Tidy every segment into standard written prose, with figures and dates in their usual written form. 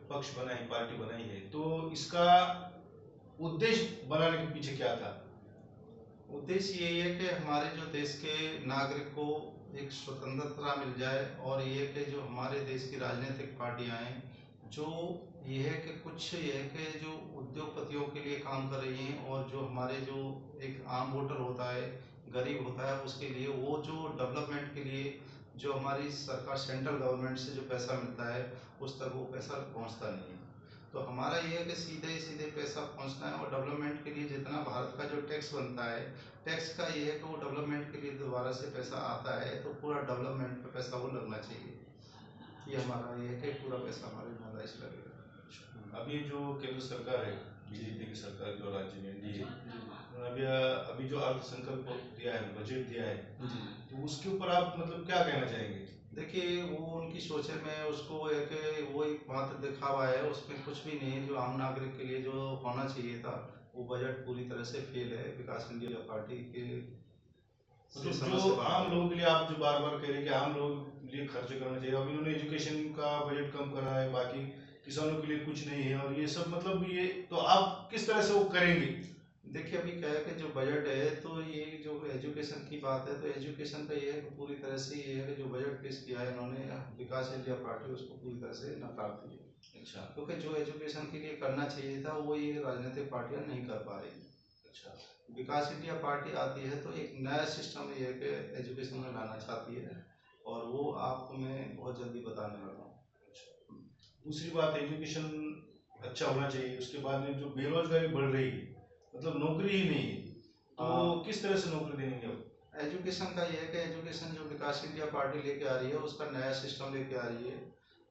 पक्ष बनाई, पार्टी बनाई है, तो इसका उद्देश्य बनाने के पीछे क्या था? उद्देश्य यही है कि हमारे जो देश के नागरिक को एक स्वतंत्रता मिल जाए, और ये है कि जो हमारे देश की राजनीतिक पार्टियां हैं, जो ये है कि कुछ ये है कि जो उद्योगपतियों के लिए काम कर रही हैं, और जो हमारे जो एक आम वोटर होता है, गरीब होता है, उसके लिए वो जो डेवलपमेंट के लिए जो हमारी सरकार सेंट्रल गवर्नमेंट से जो पैसा मिलता है, उस तक वो पैसा पहुंचता नहीं है। तो हमारा ये है कि सीधे सीधे पैसा पहुंचना है, और डेवलपमेंट के लिए जितना भारत का जो टैक्स बनता है, टैक्स का ये है कि वो डेवलपमेंट के लिए दोबारा से पैसा आता है, तो पूरा डेवलपमेंट पे पैसा वो लगना चाहिए। ये हमारा ये है कि पूरा पैसा हमारे नाजायज लगेगा। अभी जो केंद्र सरकार है, बीजेपी की सरकार जो राज्य में दी है, जी अभी अभी जो अर्थसंकल्प दिया है, बजट दिया है, जी। तो उसके ऊपर आप मतलब क्या कहना चाहेंगे? देखिए, वो उनकी सोच है, मैं उसको एक वो एक मात्र दिखावा है, उसमें कुछ भी नहीं है। जो आम नागरिक के लिए जो होना चाहिए था, वो बजट पूरी तरह से फेल है। विकास इंडिया पार्टी के मतलब समझ जो से बाहर आम है। लोगों के लिए आप जो बार बार कह रहे हैं कि आम लोगों के लिए खर्च करना चाहिए, अभी उन्होंने एजुकेशन का बजट कम करा है, बाकी किसानों के लिए कुछ नहीं है, और ये सब मतलब ये तो आप किस तरह से वो करेंगे? देखिए, अभी क्या है कि जो बजट है, तो ये जो एजुकेशन की बात है, तो एजुकेशन का ये है कि पूरी तरह से ये है कि जो बजट पेश किया है इन्होंने, विकास इंडिया पार्टी, उसको पूरी तरह से नकार दी है। अच्छा। क्योंकि जो एजुकेशन के लिए करना चाहिए था, वो ये राजनीतिक पार्टियां नहीं कर पा रही। अच्छा। विकास इंडिया पार्टी आती है तो एक नया सिस्टम ये है कि एजुकेशन में लाना चाहती है, और वो आपको मैं बहुत जल्दी बताने वाला हूँ। दूसरी बात, एजुकेशन अच्छा होना चाहिए, उसके बाद में जो बेरोजगारी बढ़ रही है, मतलब नौकरी ही नहीं है, तो किस तरह से नौकरी देंगे अब? एजुकेशन का ये है कि एजुकेशन जो विकास इंडिया पार्टी लेके आ रही है, उसका नया सिस्टम लेके आ रही है,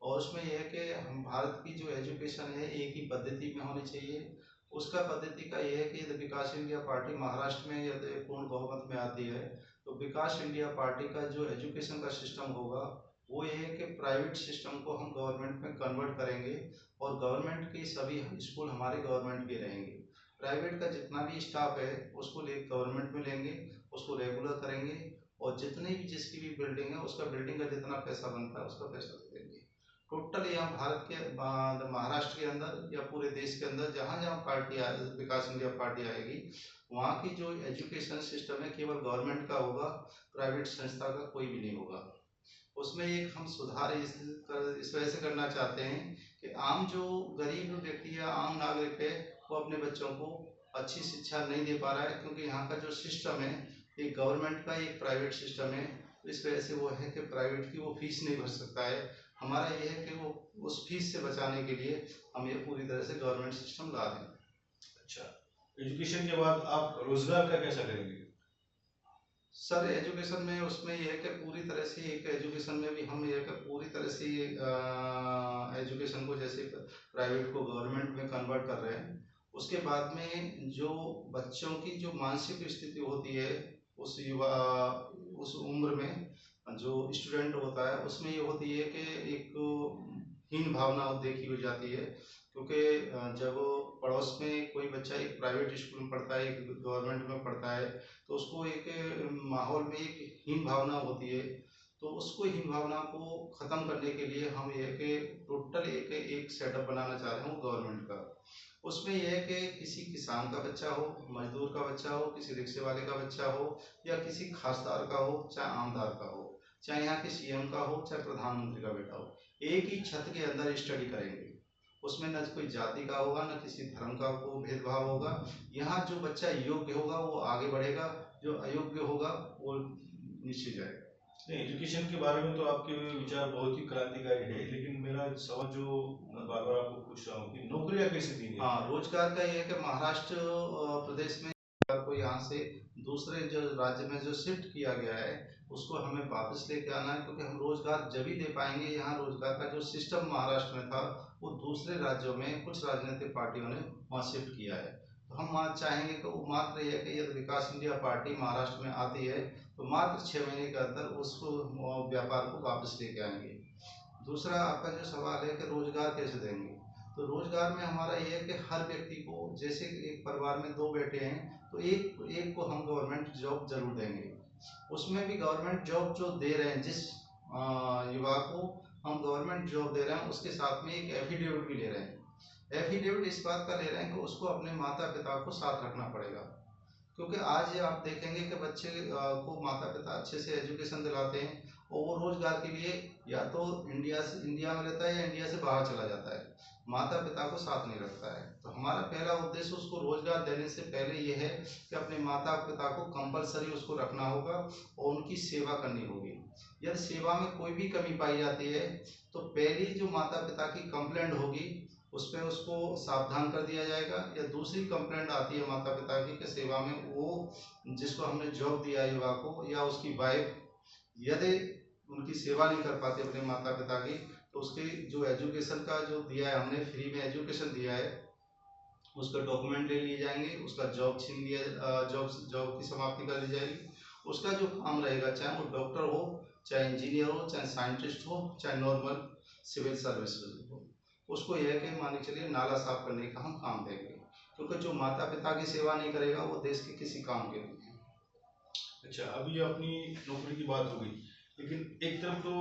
और उसमें यह है कि हम भारत की जो एजुकेशन है, एक ही पद्धति में होनी चाहिए। उसका पद्धति का ये है कि यदि विकास इंडिया पार्टी महाराष्ट्र में यदि पूर्ण बहुमत में आती है, तो विकास इंडिया पार्टी का जो एजुकेशन का सिस्टम होगा, वो ये है कि प्राइवेट सिस्टम को हम गवर्नमेंट में कन्वर्ट करेंगे, और गवर्नमेंट के सभी स्कूल हमारे गवर्नमेंट के रहेंगे। प्राइवेट का जितना भी स्टाफ है, उसको ले गवर्नमेंट में लेंगे, उसको रेगुलर करेंगे, और जितनी भी जिसकी भी बिल्डिंग है, उसका बिल्डिंग का जितना पैसा बनता है, उसका पैसा दे देंगे। टोटल यहाँ भारत के महाराष्ट्र के अंदर या पूरे देश के अंदर जहाँ जहाँ पार्टी विकास इंडिया पार्टी आएगी, वहाँ की जो एजुकेशन सिस्टम है, केवल गवर्नमेंट का होगा, प्राइवेट संस्था का कोई भी नहीं होगा। उसमें एक हम सुधार इस वजह से करना चाहते हैं कि आम जो गरीब व्यक्ति या आम नागरिक है, वो अपने बच्चों को अच्छी शिक्षा नहीं दे पा रहा है, क्योंकि यहाँ का जो सिस्टम है, एक गवर्नमेंट का एक प्राइवेट सिस्टम है। इस वजह से वो है कि प्राइवेट की वो फीस नहीं भर सकता है। हमारा ये है कि वो उस फीस से बचाने के लिए हम ये पूरी तरह से गवर्नमेंट सिस्टम ला दें। अच्छा, एजुकेशन के बाद आप रोजगार का कैसा करेंगे? सर, एजुकेशन में उसमें यह है कि पूरी तरह से एक एजुकेशन में भी हम ये कि पूरी तरह से एजुकेशन को जैसे प्राइवेट को गवर्नमेंट में कन्वर्ट कर रहे हैं। उसके बाद में जो बच्चों की जो मानसिक स्थिति होती है, उस युवा उस उम्र में जो स्टूडेंट होता है, उसमें ये होती है कि एक हीन भावना देखी हो जाती है। क्योंकि जब पड़ोस में कोई बच्चा एक प्राइवेट स्कूल में पढ़ता है, एक गवर्नमेंट में पढ़ता है, तो उसको एक माहौल में एक हीन भावना होती है। तो उसको हीन भावना को ख़त्म करने के लिए हम ये कि टोटल एक सेटअप बनाना चाह रहे हैं गवर्नमेंट का। उसमें यह है कि किसी किसान का बच्चा हो, मजदूर का बच्चा हो, किसी रिक्शे वाले का बच्चा हो, या किसी खासदार का हो, चाहे आमदार का हो, चाहे यहाँ के सीएम का हो, चाहे प्रधानमंत्री का बेटा हो, एक ही छत के अंदर स्टडी करेंगे। उसमें न कोई जाति का होगा, न किसी धर्म का को भेदभाव होगा। यहाँ जो बच्चा योग्य होगा वो आगे बढ़ेगा, जो अयोग्य होगा वो नीचे जाएगा। नहीं, एजुकेशन के बारे में तो आपके विचार बहुत ही क्रांतिकारी है, लेकिन मेरा सवाल जो मैं बार बार आपको पूछ रहा हूँ कि नौकरियां कैसे दी गई? हाँ, रोजगार का ये है कि महाराष्ट्र प्रदेश में को यहाँ से दूसरे जो राज्य में जो शिफ्ट किया गया है, उसको हमें वापस लेके आना है, क्योंकि हम रोजगार जब ही दे पाएंगे। यहाँ रोजगार का जो सिस्टम महाराष्ट्र में था, वो दूसरे राज्यों में कुछ राजनीतिक पार्टियों ने वहाँ शिफ्ट किया है। तो हम वहाँ चाहेंगे कि वो मात्र ये है कि यदि विकास इंडिया पार्टी महाराष्ट्र में आती है, तो मात्र 6 महीने के अंदर उसको व्यापार को वापस लेके आएंगे। दूसरा आपका जो सवाल है कि रोजगार कैसे देंगे, तो रोजगार में हमारा ये है कि हर व्यक्ति को, जैसे एक परिवार में 2 बेटे हैं, तो एक एक को हम गवर्नमेंट जॉब जरूर देंगे। उसमें भी गवर्नमेंट जॉब जो दे रहे हैं जिस युवा को, हम गवर्नमेंट जॉब दे रहे हैं, उसके साथ में एक एफिडेविट भी ले रहे हैं। एफिडेविट इस बात का ले रहे हैं कि उसको अपने माता पिता को साथ रखना पड़ेगा, क्योंकि आज आप देखेंगे कि बच्चे को माता पिता अच्छे से एजुकेशन दिलाते हैं और वो रोजगार के लिए या तो इंडिया में रहता है या इंडिया से बाहर चला जाता है, माता पिता को साथ नहीं रखता है। तो हमारा पहला उद्देश्य उसको रोजगार देने से पहले ये है कि अपने माता पिता को कंपलसरी उसको रखना होगा और उनकी सेवा करनी होगी। यदि सेवा में कोई भी कमी पाई जाती है तो पहली जो माता पिता की कंप्लेंट होगी उस पर उसको सावधान कर दिया जाएगा, या दूसरी कंप्लेंट आती है माता पिता की कि सेवा में वो जिसको हमने जॉब दिया है युवा को या उसकी वाइफ यदि उनकी सेवा नहीं कर पाते अपने माता पिता की, तो उसकी जो एजुकेशन का जो दिया है हमने फ्री में एजुकेशन दिया है उसका डॉक्यूमेंट ले लिए जाएंगे, उसका जॉब छीन लिया, जॉब की समाप्ति कर दी जाएगी। उसका जो काम रहेगा चाहे वो डॉक्टर हो, चाहे इंजीनियर हो, चाहे साइंटिस्ट हो, चाहे नॉर्मल सिविल सर्विस हो, उसको यह है कि मान के चलिए नाला साफ करने का हम काम देंगे, क्योंकि जो माता पिता की सेवा नहीं करेगा वो देश के किसी काम के नहीं है। अच्छा, अभी अपनी नौकरी की बात हो गई, लेकिन एक तरफ तो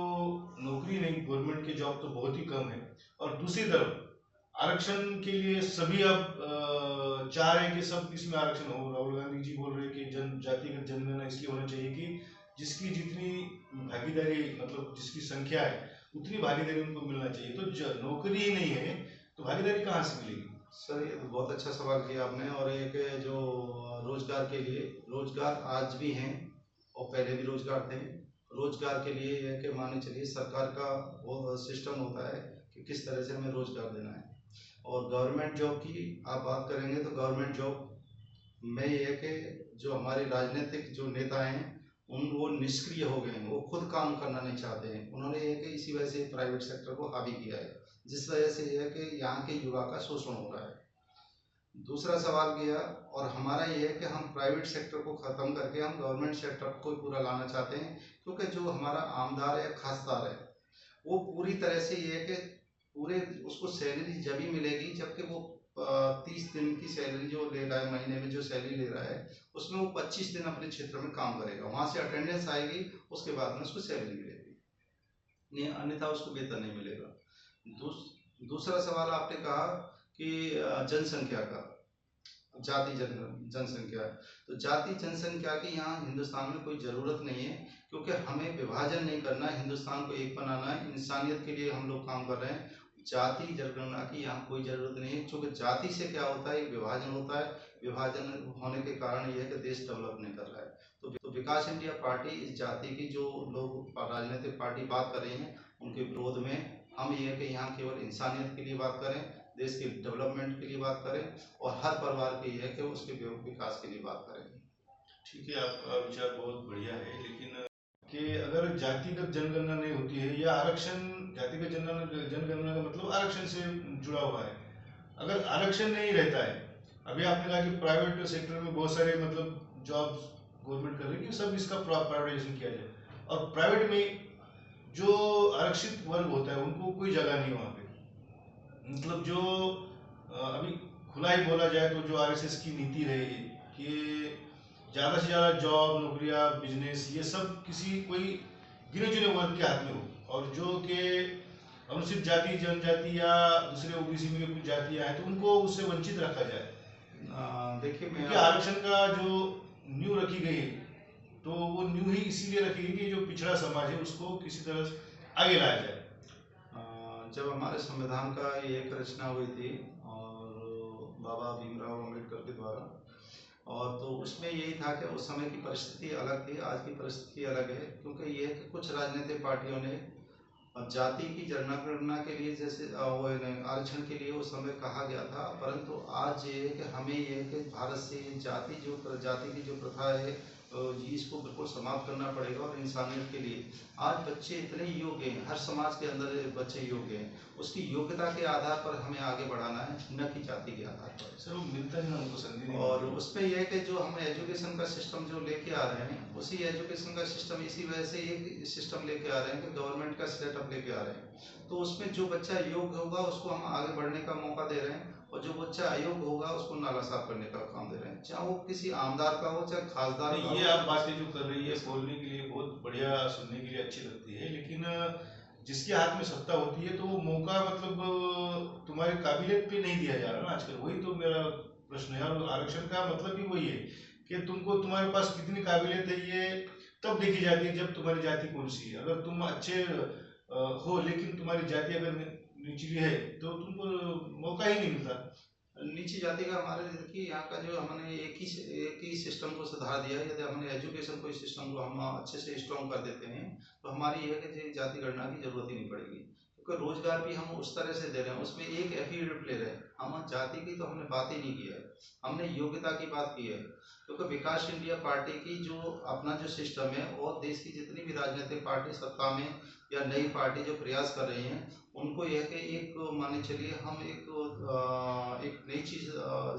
नौकरी नहीं, गवर्नमेंट की जॉब तो बहुत ही कम है, और दूसरी तरफ आरक्षण के लिए सभी अब चाह रहे हैं कि सब इसमें आरक्षण हो। राहुल गांधी जी बोल रहे हैं कि जातिगत जनगणना इसलिए होना चाहिए कि जिसकी जितनी भागीदारी, मतलब जिसकी संख्या है उतनी भागीदारी उनको मिलना चाहिए। तो नौकरी ही नहीं है तो भागीदारी कहाँ से मिलेगी? सर ये तो बहुत अच्छा सवाल किया आपने। और एक जो रोजगार के लिए, रोजगार आज भी हैं और पहले भी रोजगार थे। रोजगार के लिए यह कि मान चलिए सरकार का वो सिस्टम होता है कि किस तरह से हमें रोजगार देना है। और गवर्नमेंट जॉब की आप बात करेंगे तो गवर्नमेंट जॉब में यह कि जो हमारे राजनीतिक जो नेता हैं वो निष्क्रिय हो गए हैं, वो खुद काम करना नहीं चाहते हैं। उन्होंने ये कि इसी वजह से प्राइवेट सेक्टर को हावी किया है, जिस वजह से यह है कि यहाँ के युवा का शोषण हो रहा है। दूसरा सवाल किया, और हमारा ये है कि हम प्राइवेट सेक्टर को ख़त्म करके हम गवर्नमेंट सेक्टर को पूरा लाना चाहते हैं, क्योंकि जो हमारा आमदार है, खासदार है, वो पूरी तरह से ये है कि पूरे उसको सैलरी जब ही मिलेगी जबकि वो 30 दिन की सैलरी जो ले रहा है, महीने में जो सैलरी ले रहा है उसमें वो 25 दिन अपने क्षेत्र में काम करेगा, वहाँ से अटेंडेंस आएगी, उसके बाद में उसको सैलरी मिलेगी, नहीं अन्यथा उसको वेतन नहीं मिलेगा। दूसरा सवाल आपने कहा कि जनसंख्या का, जाति जनसंख्या, तो जाति जनसंख्या की यहाँ हिंदुस्तान में कोई ज़रूरत नहीं है, क्योंकि हमें विभाजन नहीं करना है, हिंदुस्तान को एक बनाना है, इंसानियत के लिए हम लोग काम कर रहे हैं। जाति जनगणना की यहाँ कोई ज़रूरत नहीं है, क्योंकि जाति से क्या होता है, विभाजन होता है, विभाजन होने के कारण यह है कि देश डेवलप नहीं कर रहा है। तो विकास इंडिया पार्टी इस जाति की जो लोग राजनीतिक पार्टी बात कर रही हैं उनके विरोध में हम ये है कि यहाँ केवल इंसानियत के लिए बात करें, देश के डेवलपमेंट के लिए बात करें, और हर परिवार के ये है कि उसके विकास के लिए बात करें। ठीक है, आपका विचार बहुत बढ़िया है, लेकिन कि अगर जातिगत जनगणना नहीं होती है या आरक्षण, जातिगत जनगणना का मतलब आरक्षण से जुड़ा हुआ है, अगर आरक्षण नहीं रहता है, अभी आपने कहा कि प्राइवेट सेक्टर में बहुत सारे मतलब जॉब गवर्नमेंट कर रही है कि सब इसका प्राइवेटाइजेशन किया जाए, और प्राइवेट में जो आरक्षित वर्ग होता है उनको कोई जगह नहीं वहाँ पे। मतलब जो अभी खुला ही बोला जाए तो जो आरएसएस की नीति रहेगी कि ज़्यादा से ज़्यादा जॉब, नौकरियाँ, बिजनेस, ये सब किसी कोई गिने चुने वर्ग के हाथ में हो, और जो कि अनुसूचित जाति, जनजाति या दूसरे ओबीसी में कुछ जातियाँ हैं तो उनको उससे वंचित रखा जाए। देखिए मैं आरक्षण का जो न्यू रखी गई है तो वो न्यू ही इसीलिए रखी गई कि जो पिछड़ा समाज है उसको किसी तरह से आगे लाया जाए। जब हमारे संविधान का ये एक रचना हुई थी और बाबा भीमराव अम्बेडकर के द्वारा, और तो उसमें यही था कि उस समय की परिस्थिति अलग थी, आज की परिस्थिति अलग है, क्योंकि ये कि कुछ राजनीतिक पार्टियों ने जाति की जनगणना के लिए जैसे वो आरक्षण के लिए उस समय कहा गया था, परंतु आज ये कि हमें ये कि भारत से जाति की जो प्रथा है जी इसको बिल्कुल समाप्त करना पड़ेगा। और इंसानियत के लिए आज बच्चे इतने योग्य हैं, हर समाज के अंदर बच्चे योग्य हैं, उसकी योग्यता के आधार पर हमें आगे बढ़ाना है, न कि जाति के आधार पर। सर वो मिलता है ना उनको संधि। और उसमें यह है कि जो हम एजुकेशन का सिस्टम जो लेके आ रहे हैं, उसी एजुकेशन का सिस्टम इसी वजह से एक सिस्टम लेके आ रहे हैं कि गवर्नमेंट का सेटअप लेके आ रहे हैं, तो उसमें जो बच्चा योग्य होगा उसको हम आगे बढ़ने का मौका दे रहे हैं, और जो बच्चा अयोग्य होगा उसको नाला साफ करने का काम दे रहे हैं, चाहे वो किसी आमदार का हो चाहे खासदार का हो। ये आप बातें जो कर रही है बोलने के लिए बहुत बढ़िया, सुनने के लिए अच्छी लगती है, लेकिन जिसके हाथ में सत्ता होती है तो वो मौका मतलब तुम्हारे काबिलियत पे नहीं दिया जा रहा ना आजकल। वही तो मेरा प्रश्न है। और आरक्षण का मतलब भी वही है कि तुमको तुम्हारे पास कितनी काबिलियत है ये तब देखी जाती है जब तुम्हारी जाति कौन सी है। अगर तुम अच्छे हो लेकिन तुम्हारी जाति अगर निचली है तो तुमको मौका ही नहीं मिलता। नीची जाति का हमारे देखिए यहाँ का जो हमने एक ही सिस्टम को सुधार दिया है। यदि हमने एजुकेशन को इस सिस्टम को हम अच्छे से स्ट्रॉन्ग कर देते हैं तो हमारी ये है कि जाति गणना की जरूरत ही नहीं पड़ेगी, क्योंकि रोजगार भी हम उस तरह से दे रहे हैं। उसमें एक एफिडेविट ले रहे हैं, हम जाति की तो हमने बात ही नहीं की है, हमने योग्यता की बात की है। क्योंकि विकास इंडिया पार्टी की जो अपना जो सिस्टम है और देश की जितनी भी राजनीतिक पार्टी सत्ता में या नई पार्टी जो प्रयास कर रही हैं उनको यह कि एक माने चलिए हम एक नई चीज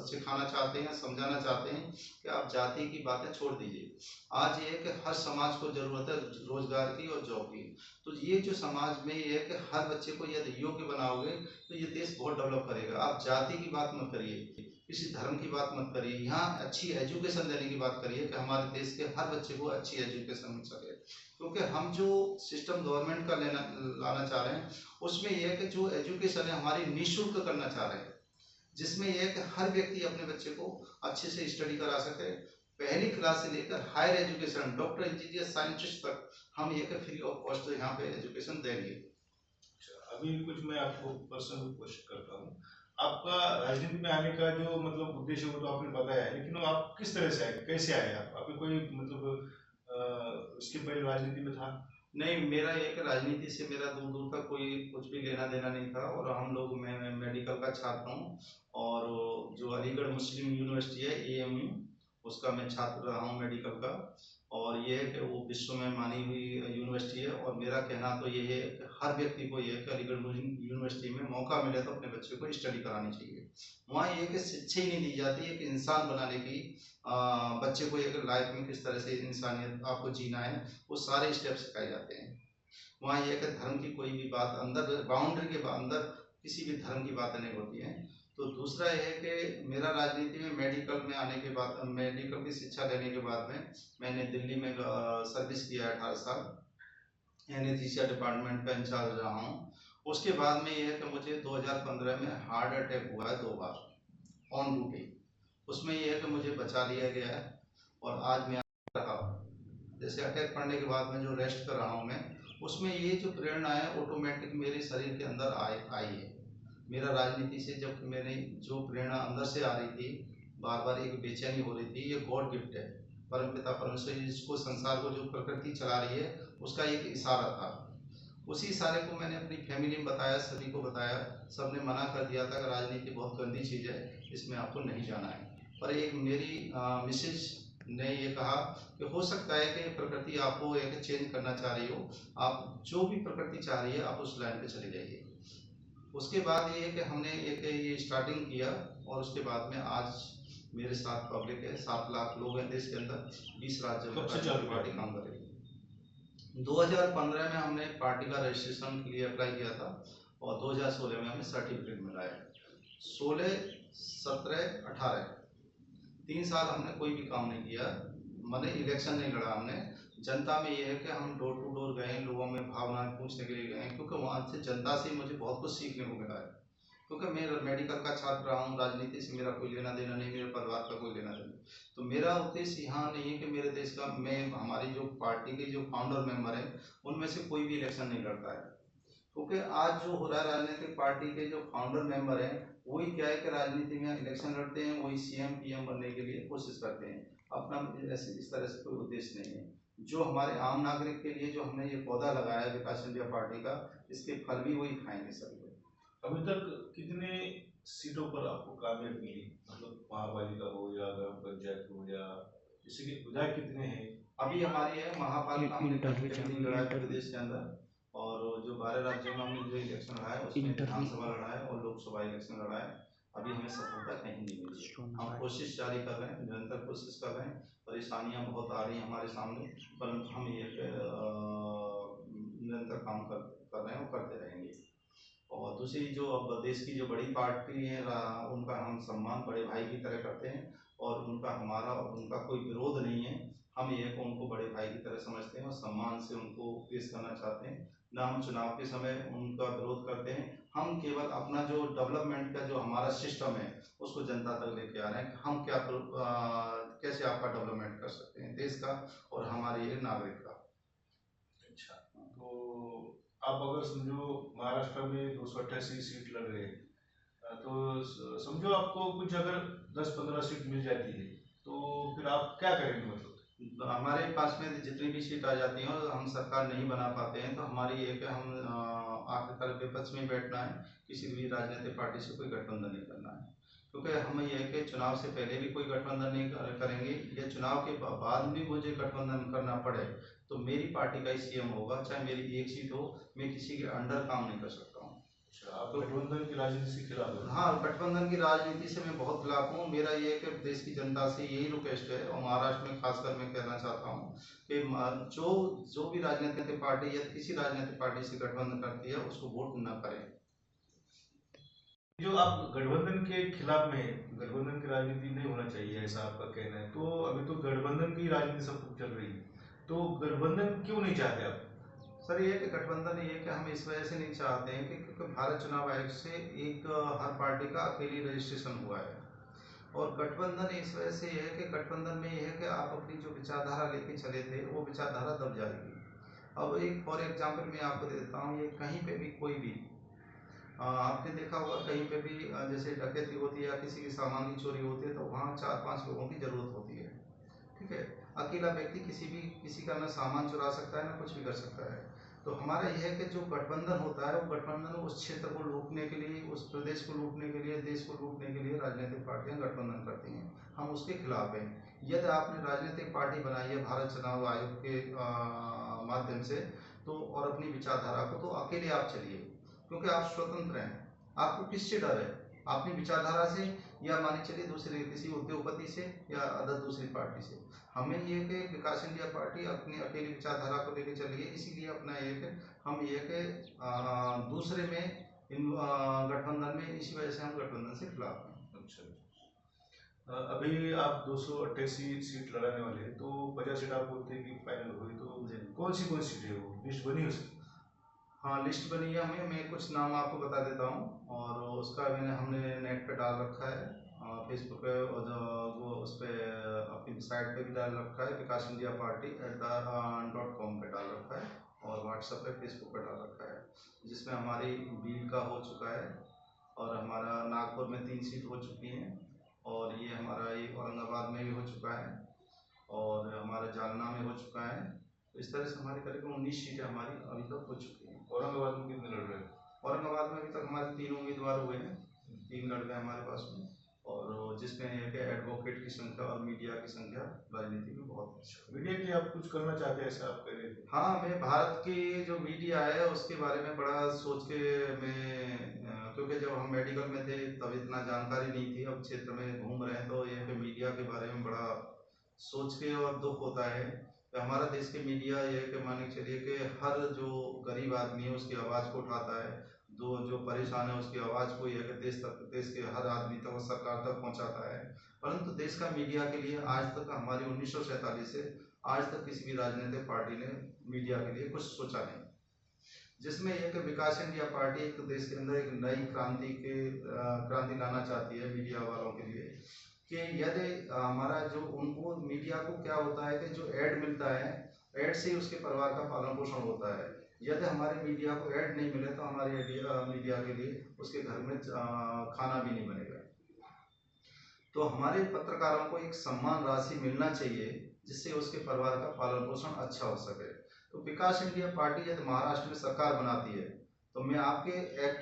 सिखाना चाहते हैं, समझाना चाहते हैं कि आप जाति की बातें छोड़ दीजिए। आज ये है कि हर समाज को जरूरत है रोजगार की और जॉब की। तो ये जो समाज में ये है कि हर बच्चे को यदि योग्य बनाओगे तो ये देश बहुत डेवलप करेगा। आप जाति की बात मत करिए, किसी धर्म की बात मत करिए, यहाँ अच्छी एजुकेशन देने की बात करिए कि हमारे देश के हर बच्चे को अच्छी एजुकेशन मिल सके। क्योंकि हम जो सिस्टम गवर्नमेंट का लाना चाह रहे हैं उसमें यह है कि जो एजुकेशन है हमारी निःशुल्क करना चाह रहे हैं, जिसमें यह है कि हर व्यक्ति अपने बच्चे को अच्छे से स्टडी करा सके। पहली क्लास से लेकर higher education doctor engineer scientist तक हम ये फ्री ऑफ कॉस्ट यहाँ पे एजुकेशन देंगे। अभी कुछ मैं आपको पर्सनल क्वेश्चन करता हूँ। आपका राजनीति में आने का जो मतलब उद्देश्य वो तो आपने बताया है, लेकिन वो आप किस तरह से आए, कैसे आए आप? आपने कोई मतलब उसके पहले राजनीति में था? नहीं, मेरा एक राजनीति से मेरा दूर दूर तक कोई कुछ भी लेना देना नहीं था। और हम लोग मैं मेडिकल का छात्र हूँ और जो अलीगढ़ मुस्लिम यूनिवर्सिटी है AMU उसका मैं छात्र रहा हूँ मेडिकल का। और ये है कि वो विश्व में मानी हुई यूनिवर्सिटी है। और मेरा कहना तो ये है कि हर व्यक्ति को ये है कि अलीगढ़ मुस्लिम यूनिवर्सिटी में मौका मिले तो अपने बच्चे को स्टडी करानी चाहिए। वहाँ ये कि शिक्षा ही नहीं दी जाती है कि इंसान बनाने की, बच्चे को एक लाइफ में किस तरह से इंसानियत आपको जीना है वो सारे स्टेप सिखाए जाते हैं। वहाँ यह कि धर्म की कोई भी बात अंदर बाउंड्री के अंदर किसी भी धर्म की बातें नहीं होती हैं। तो दूसरा यह है कि मेरा राजनीति में मेडिकल में आने के बाद, मेडिकल की शिक्षा लेने के बाद में मैंने दिल्ली में सर्विस किया 18 साल, एनेस्थीसिया डिपार्टमेंट का इंचार्ज रहा हूँ। उसके बाद में यह है कि मुझे 2015 में हार्ट अटैक हुआ है 2 बार ऑन ड्यूटी। उसमें यह है कि मुझे बचा लिया गया है और आज मैं रहा हूँ। जैसे अटैक पड़ने के बाद में जो रेस्ट कर रहा हूँ मैं, उसमें ये जो प्रेरणा है ऑटोमेटिक मेरे शरीर के अंदर आई है। मेरा राजनीति से जब मैंने जो प्रेरणा अंदर से आ रही थी, बार बार एक बेचैनी हो रही थी, ये गॉड गिफ्ट है। परमपिता परमेश्वर जिसको संसार को जो प्रकृति चला रही है उसका एक इशारा था। उसी इशारे को मैंने अपनी फैमिली में बताया, सभी को बताया। सबने मना कर दिया था कि राजनीति बहुत गंदी चीज़ है, इसमें आपको नहीं जाना है। पर एक मेरी मिसेज ने ये कहा कि हो सकता है कि प्रकृति आपको एक चेंज करना चाह रही हो, आप जो भी प्रकृति चाह रही है आप उस लाइन पे चले जाइए। उसके बाद ये है कि हमने एक ये स्टार्टिंग किया और उसके बाद में आज मेरे साथ पब्लिक है, 7 लाख लोग हैं देश के अंदर, 20 राज्यों में पार्टी काम कर रही है। 2015 में हमने पार्टी का रजिस्ट्रेशन के लिए अप्लाई किया था और 2016 में हमें सर्टिफिकेट मिला है। 16, 17, 18 3 साल हमने कोई भी काम नहीं किया, मैंने इलेक्शन नहीं लड़ा हमने। जनता में ये है कि हम डोर टू डोर गए, लोगों में भावनाएं पूछने के लिए गए, क्योंकि वहाँ से जनता से मुझे बहुत कुछ सीखने को मिला है। क्योंकि मैं मेडिकल का छात्र रहा हूँ, राजनीति से मेरा कोई लेना देना नहीं, मेरे परिवार का कोई लेना देना। तो मेरा उद्देश्य यहाँ नहीं है कि मेरे देश का, मैं हमारी जो पार्टी के जो फाउंडर मेंबर हैं उनमें से कोई भी इलेक्शन नहीं लड़ता है। क्योंकि आज जो हो रहा है राजनीतिक पार्टी के जो फाउंडर मेंबर हैं वही क्या है कि राजनीति में इलेक्शन लड़ते हैं, वही CM PM बनने के लिए कोशिश करते हैं। अपना ऐसे इस तरह से कोई उद्देश्य नहीं है। जो हमारे आम नागरिक के लिए जो हमने ये पौधा लगाया है विकास इंडिया पार्टी का, इसके फल भी वही खाएंगे सभी लोग। अभी तक कितने सीटों पर आपको कामयाबी मिली, मतलब महापालिका हो या ग्राम पंचायत हो, या जैसे कि विधायक कितने हैं? अभी हमारी है महापालिका, हमने कहीं लड़ा है प्रदेश के अंदर। और जो 12 राज्यों में हमने जो इलेक्शन लड़ा है उसमें विधानसभा लड़ा है और लोकसभा इलेक्शन लड़ा है। अभी हमें सफलता कहीं नहीं मिली। हम कोशिश जारी कर रहे हैं, निरंतर कोशिश कर रहे हैं। परेशानियां बहुत आ रही हैं हमारे सामने, परंतु हम ये निरंतर काम कर रहे हैं और करते रहेंगे। और दूसरी जो अब देश की जो बड़ी पार्टी है उनका हम सम्मान बड़े भाई की तरह करते हैं और उनका हमारा और उनका कोई विरोध नहीं है। हम ये को उनको बड़े भाई की तरह समझते हैं और सम्मान से उनको पेश करना चाहते हैं। ना हम चुनाव के समय उनका विरोध करते हैं। हम केवल अपना जो डेवलपमेंट का जो हमारा सिस्टम है उसको जनता तक लेके आ रहे हैं कि हम क्या कैसे आपका डेवलपमेंट कर सकते हैं देश का और हमारे नागरिक का। अच्छा, तो आप अगर समझो महाराष्ट्र में 288 सीट लड़ रहे हैं, तो समझो आपको कुछ अगर 10-15 सीट मिल जाती है, तो फिर आप क्या करेंगे? मतलब हमारे पास में जितनी भी सीट आ जाती हैं और हम सरकार नहीं बना पाते हैं, तो हमारी ये कि हम आखिरकार विपक्ष में बैठना है, किसी भी राजनीतिक पार्टी से कोई गठबंधन नहीं करना है। क्योंकि हमें यह है कि चुनाव से पहले भी कोई गठबंधन नहीं करेंगे या चुनाव के बाद भी मुझे गठबंधन करना पड़े तो मेरी पार्टी का ही सीएम होगा, चाहे मेरी एक सीट हो, मैं किसी के अंडर काम नहीं कर सकता हूँ। अच्छा, आप गठबंधन की राजनीति से खिलाफ हैं? हाँ, गठबंधन की राजनीति से मैं बहुत खिलाफ हूँ। मेरा ये है कि देश की जनता से यही रिक्वेस्ट है और महाराष्ट्र में खासकर मैं कहना चाहता हूँ कि जो जो भी राजनीतिक पार्टी या किसी राजनीतिक पार्टी से गठबंधन करती है उसको वोट न करें। जो आप गठबंधन के खिलाफ में, गठबंधन की राजनीति नहीं होना चाहिए ऐसा आपका कहना है, तो अभी तो गठबंधन की राजनीति सब कुछ चल रही है, तो गठबंधन क्यों नहीं चाहते आप? सर ये कि गठबंधन ये कि हम इस वजह से नहीं चाहते हैं कि क्योंकि भारत चुनाव आयोग से एक हर पार्टी का अकेली रजिस्ट्रेशन हुआ है और गठबंधन इस वजह से ये है कि गठबंधन में ये है कि आप अपनी जो विचारधारा लेके चले थे वो विचारधारा दब जाएगी। अब एक फॉर एग्जाम्पल मैं आपको देता हूँ, ये कहीं पे भी कोई भी आपने देखा होगा कहीं पे भी जैसे डकैती होती है या किसी की सामान की चोरी होती है तो वहाँ 4-5 लोगों की जरूरत होती है। ठीक है, अकेला व्यक्ति किसी का ना सामान चुरा सकता है ना कुछ भी कर सकता है। तो हमारा यह है कि जो गठबंधन होता है वो गठबंधन उस क्षेत्र को लूटने के लिए, उस प्रदेश को लूटने के लिए, देश को लूटने के लिए राजनीतिक पार्टियां गठबंधन करती हैं। हम उसके खिलाफ हैं। यदि आपने राजनीतिक पार्टी बनाई है भारत चुनाव आयोग के माध्यम से तो और अपनी विचारधारा को तो अकेले आप चलिए क्योंकि आप स्वतंत्र हैं। आपको किससे डर है? अपनी विचारधारा से या माने चलिए दूसरे किसी उद्योगपति से या अदर दूसरी पार्टी से। हमें ये कि विकास इंडिया पार्टी अपनी अकेली विचारधारा को लेकर चली है, इसीलिए अपना ये कि हम ये कि दूसरे में इन गठबंधन में, इसी वजह से हम गठबंधन से खिलाफ हैं। अच्छा, अभी आप 288 सीट लड़ाने वाले हैं, तो 50 सीट आप बोलते हैं कि फाइनल हुई, तो कौन सी सीट है वो लिस्ट बनी है उसकी? हाँ, लिस्ट बनी है। मैं कुछ नाम आपको बता देता हूँ और उसका हमने नेट पे डाल रखा है, फेसबुक पे और वो उस पर अपनी साइट पे भी डाल रखा है, विकास इंडिया पार्टी @.com पे डाल रखा है और व्हाट्सएप पे फेसबुक पे डाल रखा है, जिसमें हमारी बीड का हो चुका है और हमारा नागपुर में 3 सीट हो चुकी हैं और ये हमारा एक औरंगाबाद में भी हो चुका है और हमारा जालना में हो चुका है। तो इस तरह से हमारी करीब 19 सीटें हमारी अभी तक हो चुकी हैं। औरंगाबाद में कितने लड़ रहे हैं? औरंगाबाद में अभी तक हमारे 3 उम्मीदवार हुए हैं, 3 लड़के हमारे पास में और जिसमें है कि एडवोकेट की संख्या और मीडिया की संख्या राजनीति में बहुत अच्छा, मीडिया की आप कुछ करना चाहते हैं ऐसा आप कह रहे थे? हाँ, मैं भारत की जो मीडिया है उसके बारे में बड़ा सोच के मैं क्योंकि जब हम मेडिकल में थे तब इतना जानकारी नहीं थी, अब क्षेत्र में घूम रहे हैं तो ये कि मीडिया के बारे में बड़ा सोच के और दुख होता है कि हमारा देश की मीडिया ये कि मान के चलिए कि हर जो गरीब आदमी है उसकी आवाज़ को उठाता है, जो परेशान है उसकी आवाज़ को ये कि देश के हर आदमी तक और सरकार तक पहुंचाता है। परंतु देश का मीडिया के लिए आज तक हमारी 1947 से आज तक किसी भी राजनीतिक पार्टी ने मीडिया के लिए कुछ सोचा नहीं, जिसमें यह कि विकास इंडिया पार्टी एक देश के अंदर एक नई क्रांति लाना चाहती है मीडिया वालों के लिए कि यदि हमारा जो उनको मीडिया को क्या होता है कि जो ऐड मिलता है, ऐड से ही उसके परिवार का पालन पोषण होता है। यदि हमारे मीडिया को ऐड नहीं मिले तो हमारे मीडिया के लिए उसके घर में खाना भी नहीं बनेगा। तो हमारे पत्रकारों को एक सम्मान राशि मिलना चाहिए जिससे उसके परिवार का पालन पोषण अच्छा हो सके। तो विकास इंडिया पार्टी यदि महाराष्ट्र में सरकार बनाती है तो मैं आपके एक्ट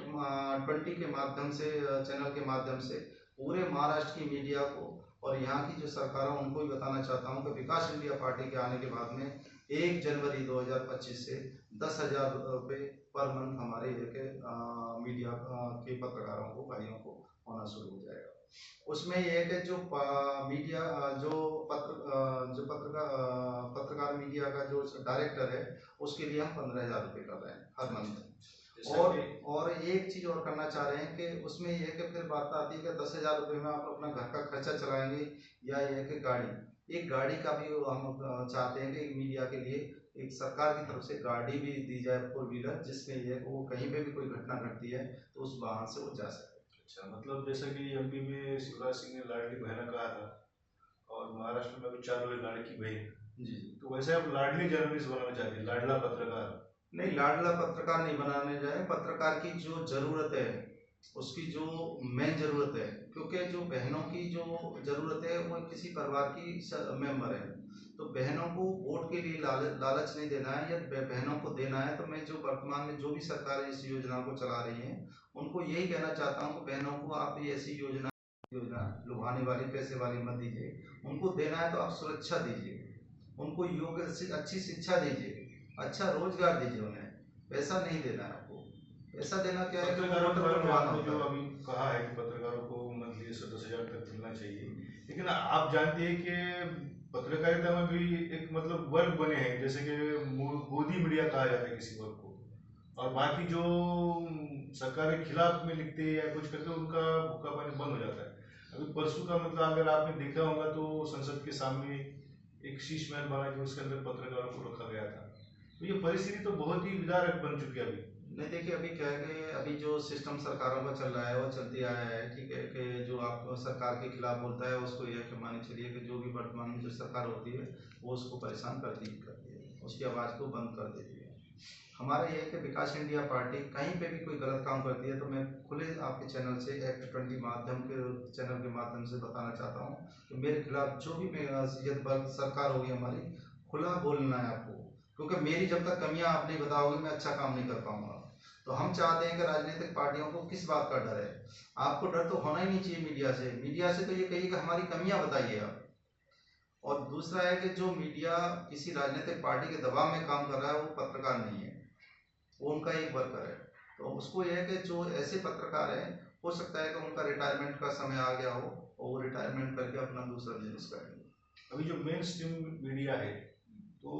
20 के माध्यम से, चैनल के माध्यम से पूरे महाराष्ट्र की मीडिया को और यहाँ की जो सरकार है उनको भी बताना चाहता हूँ कि विकास इंडिया पार्टी के आने के बाद में 1 जनवरी 2025 से 10,000 रुपये पर मंथ हमारे मीडिया के पत्रकारों को, भाइयों को होना शुरू हो जाएगा। उसमें यह है कि जो मीडिया जो पत्रकार मीडिया का जो डायरेक्टर है उसके लिए हम 15,000 रुपये कर रहे हैं हर मंथ। और एक चीज़ और करना चाह रहे हैं कि उसमें यह कि फिर बात आती है कि 10,000 रुपये में आप अपना घर का खर्चा चलाएंगे या यह कि गाड़ी, एक गाड़ी का भी हम चाहते हैं कि मीडिया के लिए एक सरकार की तरफ से गाड़ी भी दी जाए 4 व्हीलर, जिसमें ये वो कहीं पे भी कोई घटना घटती है तो उस वाहन से वो जा सके। अच्छा, मतलब जैसा कि एमपी में शिवराज सिंह ने लाडली बहना कहा था और महाराष्ट्र में अभी चालू है लाड़की बहन, जी। तो वैसे आप लाडली जर्नलिस्ट बनाना चाहते हैं, लाडला पत्रकार? नहीं, लाडला पत्रकार नहीं बनाने जाए। पत्रकार की जो ज़रूरत है, उसकी जो मेन ज़रूरत है, क्योंकि जो बहनों की जो ज़रूरत है वो किसी परिवार की मेंबर है, तो बहनों को वोट के लिए लालच नहीं देना है या बहनों को देना है। तो मैं जो वर्तमान में जो भी सरकार इस योजना को चला रही है उनको यही कहना चाहता हूँ कि बहनों को आप ये ऐसी योजना योजना लुभाने वाली पैसे वाली मत दीजिए। उनको देना है तो आप सुरक्षा दीजिए, उनको योग्य से अच्छी शिक्षा दीजिए, अच्छा रोजगार दीजिए उन्हें। पैसा नहीं देना है आपको। पैसा देना क्या है कि वो पत्रकारों के वोटर बारे को में लुभाना आपने जो होता है। अभी कहा है कि पत्रकारों को मंथली 10,000 तक मिलना चाहिए, लेकिन आप जानते हैं कि पत्रकारिता में भी एक मतलब वर्ग बने हैं, जैसे कि गोदी मीडिया कहा जाता है किसी वर्ग को, और बाकी जो सरकार के खिलाफ में लिखते हैं या कुछ करते हैं उनका भूखा पानी बंद हो जाता है। अभी परसों का मतलब अगर आपने देखा होगा तो संसद के सामने एक शीश महल बना के उसके अंदर पत्रकारों को रखा गया था। तो ये परिस्थिति तो बहुत ही विदारक बन चुकी है अभी। नहीं, देखिए अभी क्या है कि अभी जो सिस्टम सरकारों का चल रहा है वो चलती आया है, ठीक है, कि जो आप सरकार के खिलाफ बोलता है उसको यह कि मानी चलिए कि जो भी वर्तमान में जो सरकार होती है वो उसको परेशान करती है, उसकी आवाज़ को बंद कर देती है। हमारा ये है कि विकास इंडिया पार्टी कहीं पे भी कोई गलत काम करती है तो मैं खुले आपके चैनल से एक्ट 20 माध्यम के चैनल के माध्यम से बताना चाहता हूँ कि मेरे खिलाफ जो भी सरकार होगी हमारी, खुला बोलना है आपको, क्योंकि मेरी जब तक कमियां आप नहीं बताओगे मैं अच्छा काम नहीं कर पाऊंगा। तो हम चाहते हैं कि राजनीतिक पार्टियों को किस बात का डर है? आपको डर तो होना ही नहीं चाहिए मीडिया से तो ये कहिए कि हमारी कमियां बताइए आप। और दूसरा है कि जो मीडिया किसी राजनीतिक पार्टी के दबाव में काम कर रहा है वो पत्रकार नहीं है, वो उनका एक वर्कर है। तो उसको यह है कि जो ऐसे पत्रकार हैं, हो सकता है कि उनका रिटायरमेंट का समय आ गया हो और वो रिटायरमेंट करके अपना दूसरा बिजनेस करेंगे। अभी जो मेन स्ट्रीम मीडिया है तो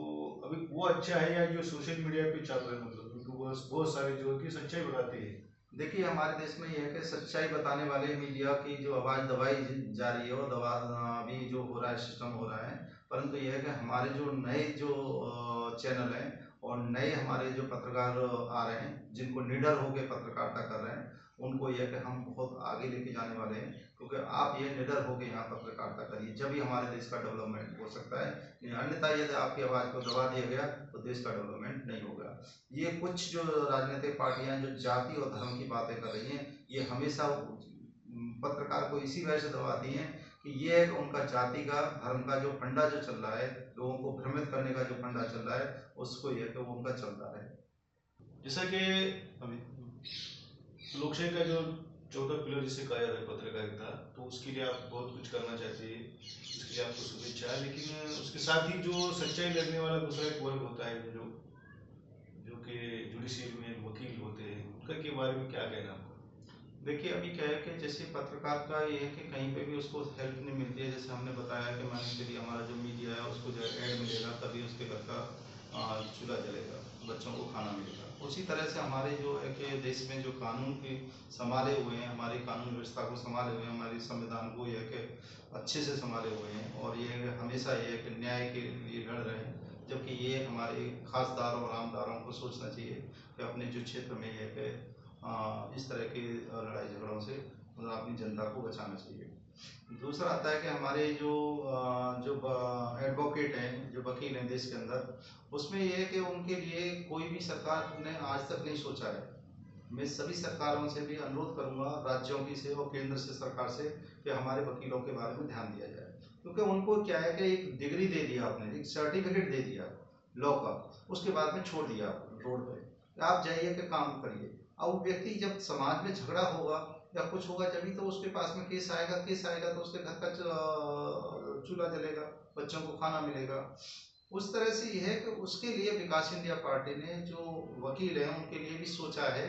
अभी वो अच्छा है या जो सोशल मीडिया पे चल रहे हैं, मतलब यूट्यूबर्स बहुत सारे जो कि सच्चाई बताते हैं? देखिए हमारे देश में यह है कि सच्चाई बताने वाले मीडिया की जो आवाज़ दबाई जा रही है वो दबा अभी जो हो रहा है सिस्टम हो रहा है। परंतु यह है कि हमारे जो नए जो चैनल हैं और नए हमारे जो पत्रकार आ रहे हैं जिनको निडर होकर पत्रकारिता कर रहे हैं, उनको यह कि हम बहुत आगे लेके जाने वाले हैं, क्योंकि आप ये निडर होकर यहाँ पत्रकारिता करिए जब भी हमारे देश का डेवलपमेंट हो सकता है। अन्यथा यदि आपकी आवाज़ को दबा दिया गया तो देश का डेवलपमेंट नहीं होगा। ये कुछ जो राजनीतिक पार्टियां जो जाति और धर्म की बातें कर रही हैं, ये हमेशा पत्रकार को इसी वजह से दबाती हैं कि ये एक उनका जाति का धर्म का जो फंडा जो चल रहा है, लोगों को भ्रमित करने का जो फंडा चल रहा है, उसको यह कि वो उनका चलता है। जैसा कि अभी लोकशाही का जो चौथा पिलर जिसे कहा जाता है पत्रकारिता, तो उसके लिए आप बहुत कुछ करना चाहते हैं, उसके लिए आपको शुभेच्छा। लेकिन उसके साथ ही जो सच्चाई लड़ने वाला दूसरा एक वर्ग होता है जो जो कि जुडिशियल में वकील होते हैं, उनका के बारे में क्या कहना आपका? देखिए अभी क्या है कि जैसे पत्रकार का ये है कि कहीं पे भी उसको हेल्प नहीं मिलती है। जैसे हमने बताया कि मान के लिए हमारा जो मीडिया है उसको जो ऐड मिलेगा तभी उसके घर का चूल्हा जलेगा, बच्चों को खाना मिलेगा। उसी तरह से हमारे जो है कि देश में जो कानून के संभाले हुए हैं, हमारी कानून व्यवस्था को संभाले हुए हैं, हमारे संविधान को यह कि अच्छे से संभाले हुए हैं और ये हमेशा ये है कि न्याय के लिए लड़ रहे हैं। जबकि ये हमारे खासदारों और आमदारों को सोचना चाहिए कि अपने जो क्षेत्र में ये कि इस तरह के लड़ाई झगड़ों से मतलब अपनी जनता को बचाना चाहिए। दूसरा आता है कि हमारे जो एडवोकेट हैं, जो वकील हैं देश के अंदर, उसमें यह है कि उनके लिए कोई भी सरकार ने आज तक नहीं सोचा है। मैं सभी सरकारों से भी अनुरोध करूंगा, राज्यों की से और केंद्र से सरकार से, कि हमारे वकीलों के बारे में ध्यान दिया जाए। क्योंकि उनको क्या है कि एक डिग्री दे दिया आपने, एक सर्टिफिकेट दे दिया लॉ का, उसके बाद में छोड़ दिया रोड पे, आप जाइए कि काम करिए। अब व्यक्ति जब समाज में झगड़ा होगा या कुछ होगा जभी तो उसके पास में केस आएगा तो उसके घर का चूल्हा जलेगा, बच्चों को खाना मिलेगा। उस तरह से यह है कि उसके लिए विकास इंडिया पार्टी ने जो वकील हैं उनके लिए भी सोचा है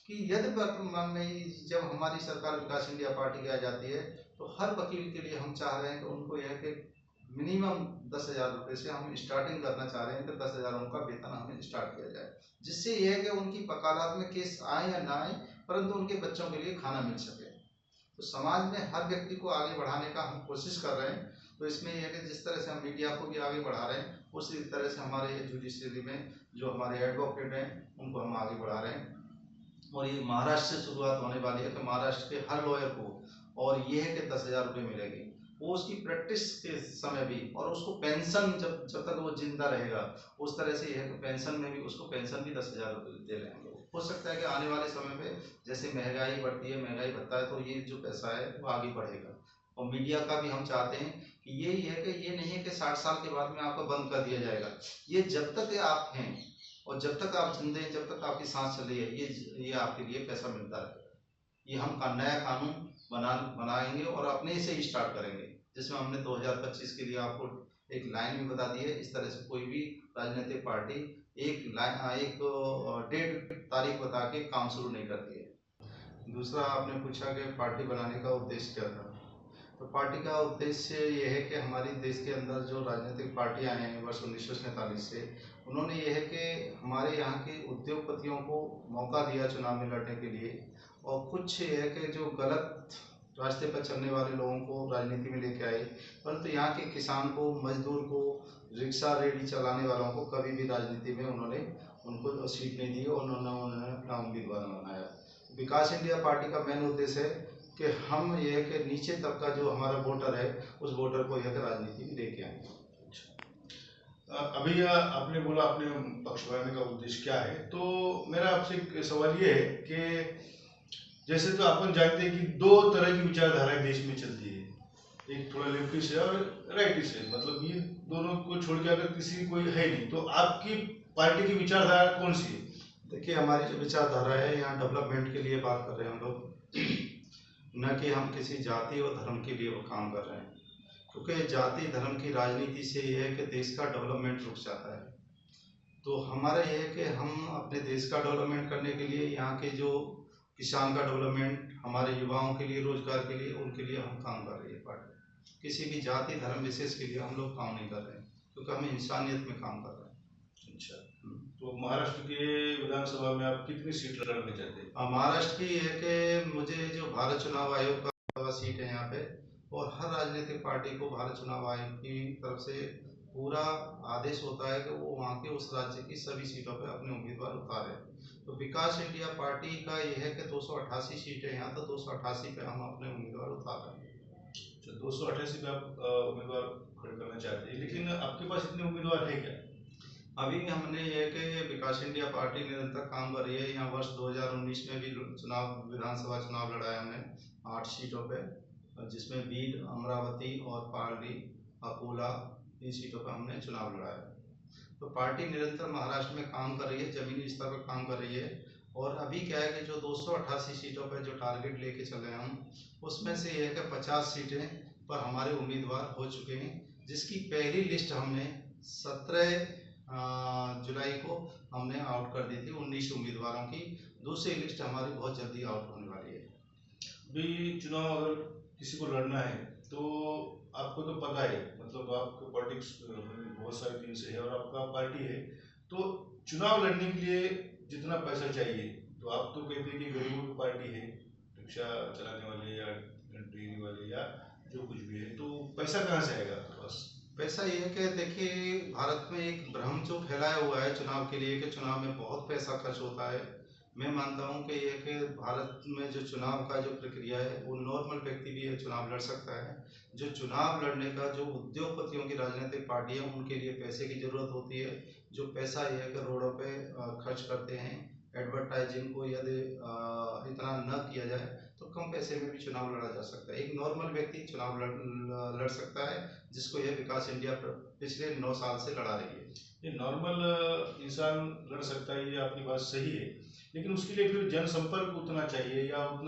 कि यदि वर्तमान में जब हमारी सरकार विकास इंडिया पार्टी की आ जाती है तो हर वकील के लिए हम चाह रहे हैं कि उनको यह कि मिनिमम 10,000 रुपये से हम स्टार्टिंग करना चाह रहे हैं कि 10,000 उनका वेतन हमें स्टार्ट किया जाए, जिससे यह है कि उनकी वकालत में केस आए या ना आए परंतु उनके बच्चों के लिए खाना मिल सके। तो समाज में हर व्यक्ति को आगे बढ़ाने का हम कोशिश कर रहे हैं। तो इसमें यह है कि जिस तरह से हम मीडिया को भी आगे बढ़ा रहे हैं, उसी तरह से हमारे जुडिशरी में जो हमारे एडवोकेट हैं उनको हम आगे बढ़ा रहे हैं। और ये महाराष्ट्र से शुरुआत होने वाली है कि महाराष्ट्र के हर लॉयर को, और ये है कि 10,000 रुपये मिलेगी, वो उसकी प्रैक्टिस के समय भी, और उसको पेंशन जब तक वो जिंदा रहेगा, उस तरह से यह है कि पेंशन में भी उसको पेंशन भी 10,000 रुपये दे रहे हैं हम लोग। हो सकता है कि आने वाले समय में जैसे महंगाई बढ़ती है, महंगाई बढ़ता है, तो ये जो पैसा है वो आगे बढ़ेगा। और मीडिया का भी हम चाहते हैं कि यही है कि ये नहीं है कि 60 साल के बाद में आपको बंद कर दिया जाएगा। ये जब तक आप हैं और जब तक आप जिंदे हैं, जब तक आपकी सांस चल रही है, ये आपके लिए पैसा मिलता रहेगा। ये हम नया कानून बनाएंगे और अपने से ही स्टार्ट करेंगे, जिसमें हमने 2025 के लिए आपको एक लाइन भी बता दी है। इस तरह से कोई भी राजनीतिक पार्टी एक डेट तारीख बता के काम शुरू नहीं करती है। दूसरा आपने पूछा कि पार्टी बनाने का उद्देश्य क्या था। तो पार्टी का उद्देश्य ये है कि हमारे देश के अंदर जो राजनीतिक पार्टियां हैं वर्ष 1947 से, उन्होंने ये है कि हमारे यहाँ के उद्योगपतियों को मौका दिया चुनाव में लड़ने के लिए, और कुछ ये है कि जो गलत रास्ते पर चलने वाले लोगों को राजनीति में लेके आए, परंतु यहाँ के किसान को, मजदूर को, रिक्शा रेडी चलाने वालों को कभी भी राजनीति में उन्होंने उनको सीट नहीं दी और उन्होंने अपना उम्मीदवार बनाया। विकास इंडिया पार्टी का मेन उद्देश्य है कि हम ये है कि नीचे तबका जो हमारा वोटर है, उस वोटर को यह राजनीति में लेके आएंगे। अभी आपने बोला अपने पक्ष बनाने का उद्देश्य क्या है, तो मेरा आपसे एक सवाल ये है कि जैसे तो अपन जानते हैं कि दो तरह की विचारधाराएं देश में चलती है, एक थोड़ा लेफ्टिस्ट है और राइटिस्ट है, मतलब ये दोनों को छोड़ के अगर किसी कोई है नहीं, तो आपकी पार्टी की विचारधारा कौन सी है? देखिए, हमारी जो विचारधारा है, यहाँ डेवलपमेंट के लिए बात कर रहे हैं हम लोग, न कि हम किसी जाति और धर्म के लिए वो काम कर रहे हैं। क्योंकि जाति धर्म की राजनीति से ये है कि देश का डेवलपमेंट रुक जाता है। तो हमारा ये है कि हम अपने देश का डेवलपमेंट करने के लिए, यहाँ के जो किसान का डेवलपमेंट, हमारे युवाओं के लिए रोजगार के लिए, उनके लिए हम काम कर रही है पार्टी। किसी भी जाति धर्म विशेष के लिए हम लोग काम नहीं कर रहे हैं, क्योंकि हम इंसानियत में काम कर रहे हैं। अच्छा, तो महाराष्ट्र के विधानसभा में आप कितनी सीट लड़ना चाहते हैं? महाराष्ट्र की है कि मुझे जो भारत चुनाव आयोग का सीट है यहाँ पे, और हर राजनीतिक पार्टी को भारत चुनाव आयोग की तरफ से पूरा आदेश होता है कि वो वहाँ के उस राज्य की सभी सीटों पे अपने उम्मीदवार उतारे। तो विकास इंडिया पार्टी का ये है कि 288 सीटें यहाँ, तो 288 पे हम अपने उम्मीदवार उतार रहे हैं। 288 पे आप उम्मीदवार खड़े करना चाहते हैं, लेकिन आपके पास इतने उम्मीदवार है क्या? अभी हमने ये कि विकास इंडिया पार्टी निरंतर काम कर रही है। यहाँ वर्ष 2019 में भी विधानसभा चुनाव लड़ा है हमने 8 सीटों पे, जिसमें बीड, अमरावती और पार्ली, अकोला, इन सीटों पर हमने चुनाव लड़ा है। तो पार्टी निरंतर महाराष्ट्र में काम कर रही है, जमीनी स्तर पर काम कर रही है। और अभी क्या है कि जो 288 सीटों पर जो टारगेट लेके चल रहे हैं हम, उसमें से ये है कि 50 सीटें पर हमारे उम्मीदवार हो चुके हैं, जिसकी पहली लिस्ट हमने 17 जुलाई को हमने आउट कर दी थी 19 उम्मीदवारों की। दूसरी लिस्ट हमारी बहुत जल्दी आउट होने वाली है। भी चुनाव अगर किसी को लड़ना है तो आपको तो पता है, मतलब आपको पॉलिटिक्स बहुत सारे दिन से है और आपका पार्टी है, तो चुनाव लड़ने के लिए जितना पैसा चाहिए, तो आप तो कहते हैं कि गरीबों की पार्टी है, रिक्शा चलाने वाले या डेयरी वाले या जो कुछ भी है, तो पैसा कहाँ से आएगा आपके पास? पैसा ये है कि देखिए, भारत में एक भ्रम जो फैलाया हुआ है चुनाव के लिए कि चुनाव में बहुत पैसा खर्च होता है। मैं मानता हूँ कि ये कि भारत में जो चुनाव का जो प्रक्रिया है, वो नॉर्मल व्यक्ति भी ये चुनाव लड़ सकता है। जो चुनाव लड़ने का जो उद्योगपतियों की राजनीतिक पार्टी है, उनके लिए पैसे की ज़रूरत होती है। जो पैसा ये है कि रोडों पे खर्च करते हैं, एडवर्टाइजिंग को यदि इतना न किया जाए तो कम पैसे में भी चुनाव लड़ा जा सकता है। एक नॉर्मल व्यक्ति चुनाव लड़ सकता है, जिसको यह विकास इंडिया पिछले 9 साल से लड़ा रही है। ये नॉर्मल इंसान लड़ सकता है, ये आपकी बात सही है, लेकिन उसके लिए फिर जनसंपर्क उतना चाहिए या उतना